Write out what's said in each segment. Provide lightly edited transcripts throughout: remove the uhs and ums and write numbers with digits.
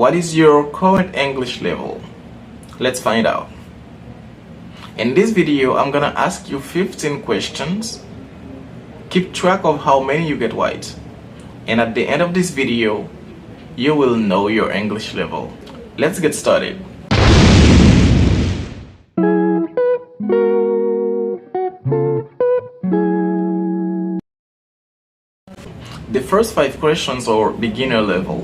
What is your current English level? Let's find out. In this video, I'm gonna ask you 15 questions. Keep track of how many you get right. And at the end of this video, you will know your English level. Let's get started. The first 5 questions are beginner level.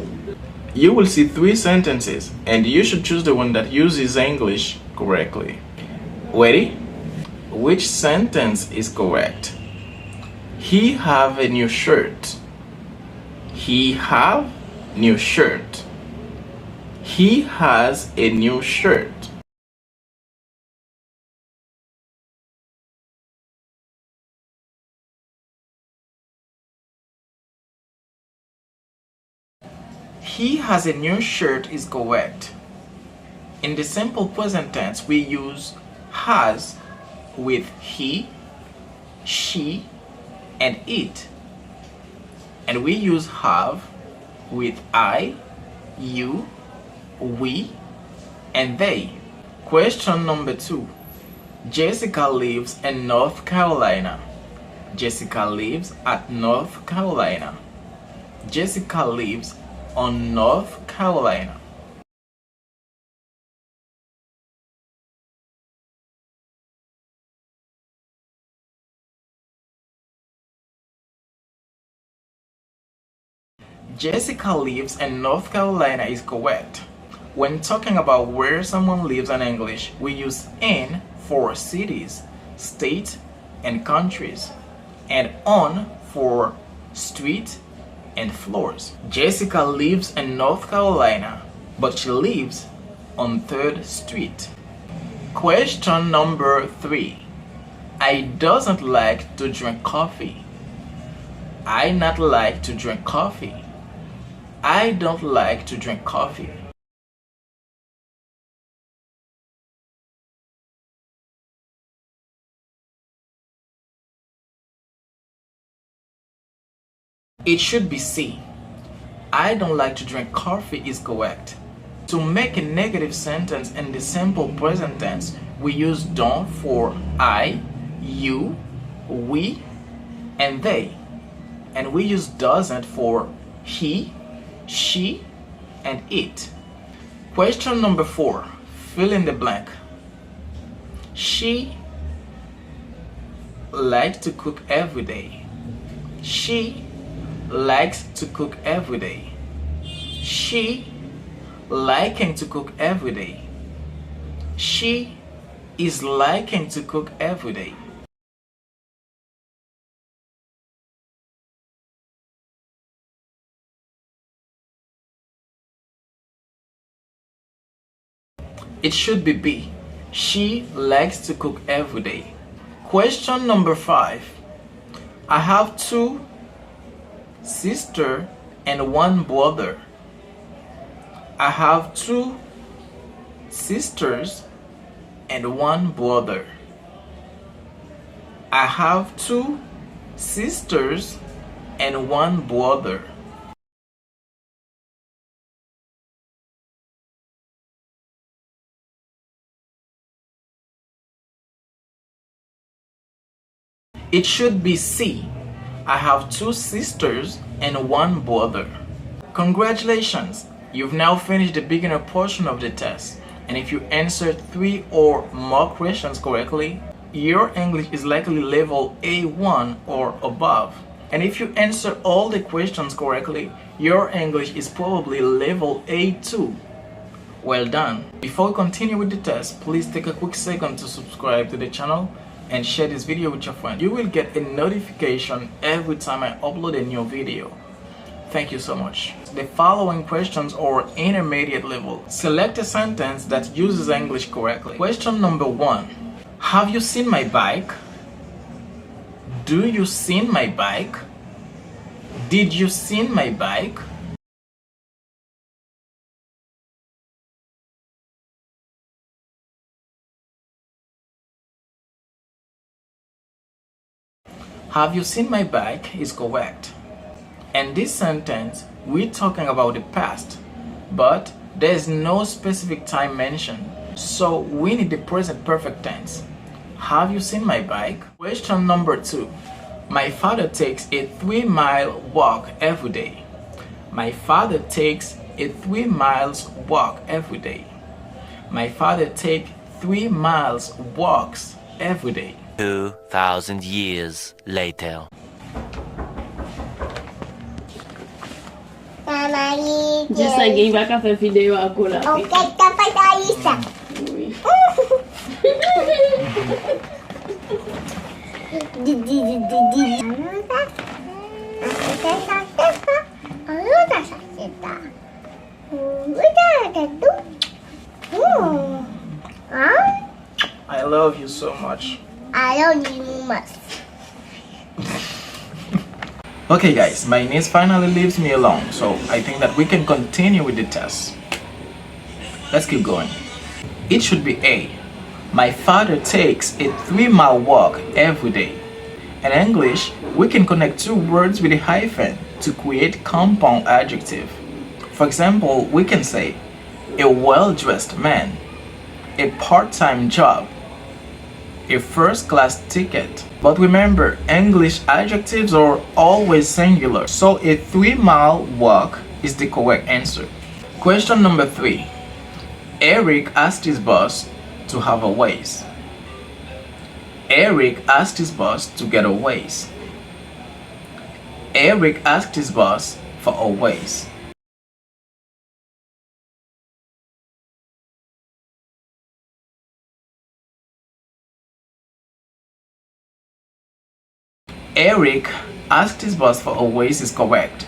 You will see 3 sentences and you should choose the one that uses English correctly. Ready? Which sentence is correct? He have a new shirt. He have new shirt. He has a new shirt. He has a new shirt is correct. In the simple present tense, we use has with he, she, and it. And we use have with I, you, we, and they. Question number 2. Jessica lives in North Carolina. Jessica lives at North Carolina. Jessica lives on North Carolina. Jessica lives in North Carolina is correct. When talking about where someone lives in English, we use in for cities, states, and countries, and on for street and floors. Jessica lives in North Carolina, but she lives on 3rd Street. Question number 3. I doesn't like to drink coffee. I not like to drink coffee. I don't like to drink coffee. It should be C. I don't like to drink coffee is correct. To make a negative sentence in the simple present tense, we use don't for I, you, we, and they. And we use doesn't for he, she, and it. Question number 4. Fill in the blank. She likes to cook every day. She likes to cook every day. She liking to cook every day. She is liking to cook every day. It should be B. She likes to cook every day. Question number 5. I have 2 sisters and 1 brother. I have 2 sisters and 1 brother. I have 2 sisters and 1 brother. It should be C. I have 2 sisters and 1 brother. Congratulations! You've now finished the beginner portion of the test. And if you answered 3 or more questions correctly, your English is likely level A1 or above. And if you answer all the questions correctly, your English is probably level A2. Well done! Before we continue with the test, please take a quick second to subscribe to the channel and share this video with your friend. You will get a notification every time I upload a new video. Thank you so much. The following questions are intermediate level. Select a sentence that uses English correctly. Question number 1. Have you seen my bike? Do you seen my bike? Did you seen my bike? Have you seen my bike is correct. In this sentence, we're talking about the past, but There's no specific time mentioned, so we need the present perfect tense. Have you seen my bike? Question number 2. My father takes a 3-mile walk every day. My father takes a 3 miles walk every day. My father takes 3 miles walks every day. 2,000 years later. Just like iba ka fe video ako la. Okay, dapat ayos ah. I love you so much. I don't need much. Okay guys, my niece finally leaves me alone, so I think that we can continue with the test. Let's keep going. It should be A. My father takes a 3-mile walk every day. In English, we can connect two words with a hyphen to create compound adjective. For example, we can say a well-dressed man, a part-time job, a first-class ticket. But remember, English adjectives are always singular, so a 3-mile walk is the correct answer. Question number 3. Eric asked his boss to have a raise. Eric asked his boss to get a raise. Eric asked his boss for a raise. Eric asked his boss for a raise is correct.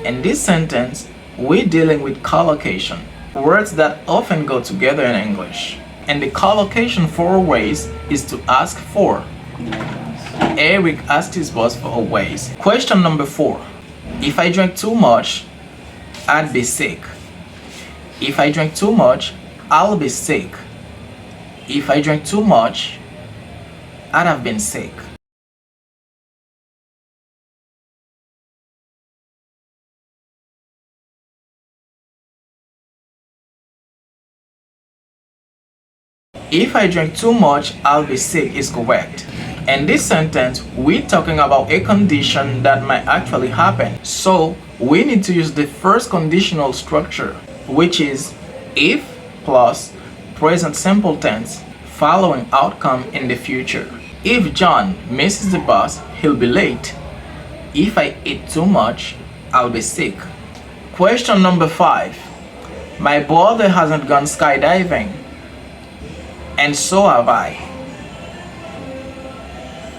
In this sentence, we're dealing with collocation, words that often go together in English. And the collocation for a raise is to ask for. Eric asked his boss for a raise. Question number 4. If I drank too much, I'd be sick. If I drank too much, I'll be sick. If I drank too much, I'd have been sick. If I drink too much, I'll be sick is correct. In this sentence, we're talking about a condition that might actually happen. So we need to use the first conditional structure, which is if plus present simple tense following outcome in the future. If John misses the bus, he'll be late. If I eat too much, I'll be sick. Question number 5. My brother hasn't gone skydiving, and so have I.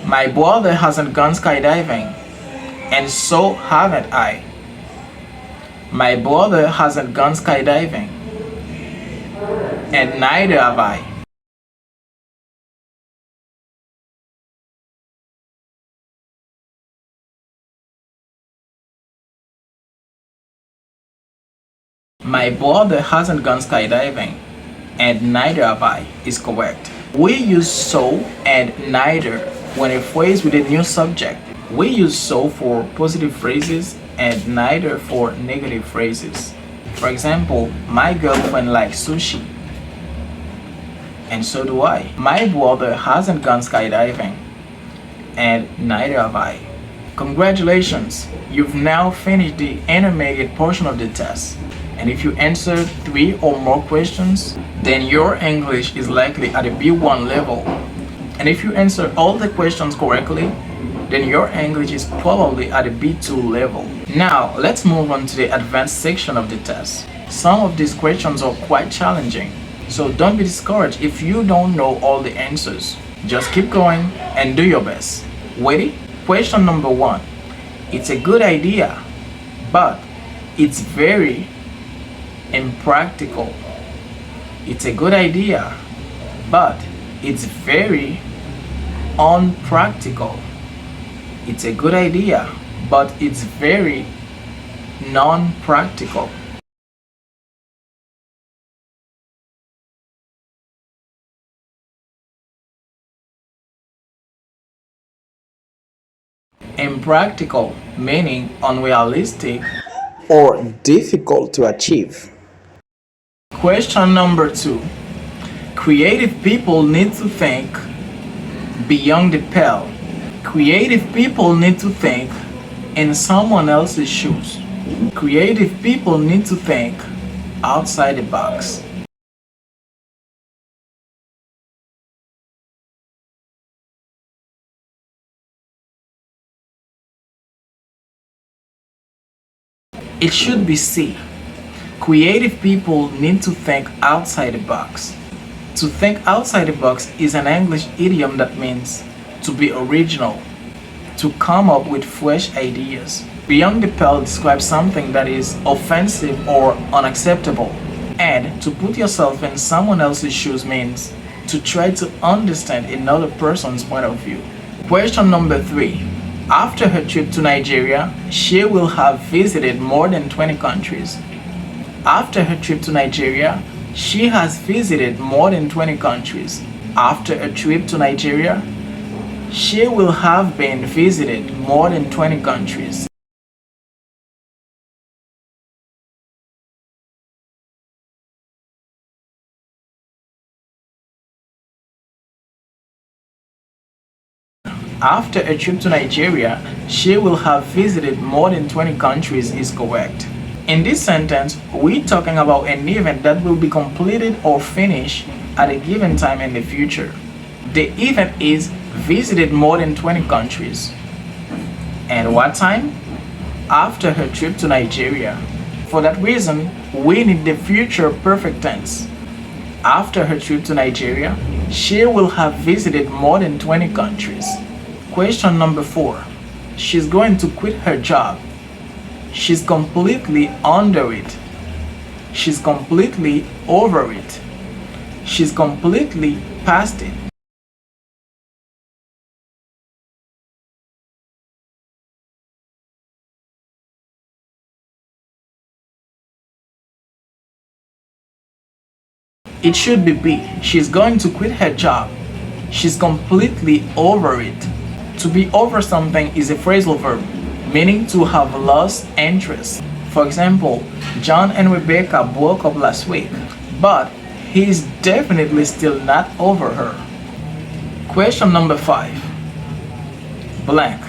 My brother hasn't gone skydiving, and so haven't I. My brother hasn't gone skydiving, and neither have I. My brother hasn't gone skydiving, and neither have I is correct. We use so and neither when a phrase with a new subject. We use so for positive phrases and neither for negative phrases. For example, my girlfriend likes sushi, and so do I. My brother hasn't gone skydiving, and neither have I. Congratulations, you've now finished the intermediate portion of the test. And if you answer 3 or more questions, then your English is likely at a B1 level. And if you answer all the questions correctly, then your English is probably at a B2 level. Now, let's move on to the advanced section of the test. Some of these questions are quite challenging, so don't be discouraged if you don't know all the answers. Just keep going and do your best. Ready? Question number 1. It's a good idea, but it's very impractical. It's a good idea, but it's very unpractical. It's a good idea, but it's very non-practical. Impractical meaning unrealistic or difficult to achieve. Question number 2. Creative people need to think beyond the pale. Creative people need to think in someone else's shoes. Creative people need to think outside the box. It should be C. Creative people need to think outside the box. To think outside the box is an English idiom that means to be original, to come up with fresh ideas. Beyond the pale describes something that is offensive or unacceptable. And to put yourself in someone else's shoes means to try to understand another person's point of view. Question number 3. After her trip to Nigeria, she will have visited more than 20 countries. After her trip to Nigeria, she has visited more than 20 countries. After a trip to Nigeria, she will have been visited more than 20 countries. After a trip to Nigeria, she will have visited more than 20 countries is correct. In this sentence, we're talking about an event that will be completed or finished at a given time in the future. The event is visited more than 20 countries. And what time? After her trip to Nigeria. For that reason, we need the future perfect tense. After her trip to Nigeria, she will have visited more than 20 countries. Question number 4. She's going to quit her job. She's completely under it. She's completely over it. She's completely past it. It should be B. She's going to quit her job. She's completely over it. To be over something is a phrasal verb, meaning to have lost interest. For example, John and Rebecca broke up last week, but he's definitely still not over her. Question number 5. Blank.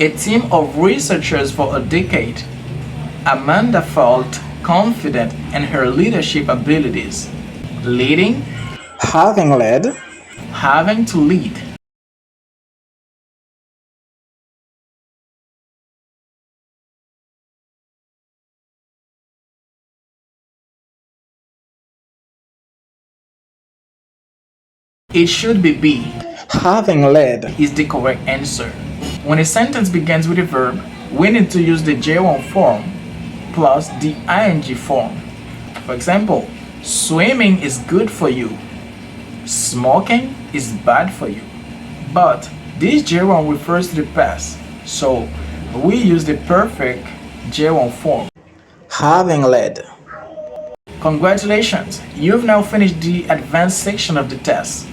A team of researchers for a decade. Amanda felt confident in her leadership abilities. Leading, Having led, having to lead. It should be B. having led, Is the correct answer. When a sentence begins with a verb, we need to use the J1 form plus the ing form. For example, swimming is good for you. Smoking is bad for you. But this J1 refers to the past, so we use the perfect J1 form. having led. Congratulations, you've now finished the advanced section of the test.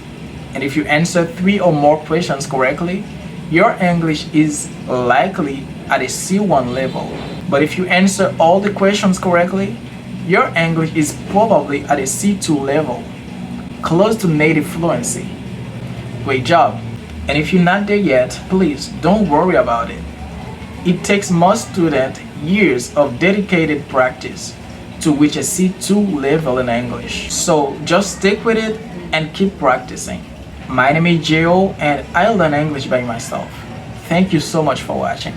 And if you answer 3 or more questions correctly, your English is likely at a C1 level. But if you answer all the questions correctly, your English is probably at a C2 level, close to native fluency. Great job! And if you're not there yet, please don't worry about it. It takes most students years of dedicated practice to reach a C2 level in English. So just stick with it and keep practicing. My name is Jo and I learn English by myself. Thank you so much for watching.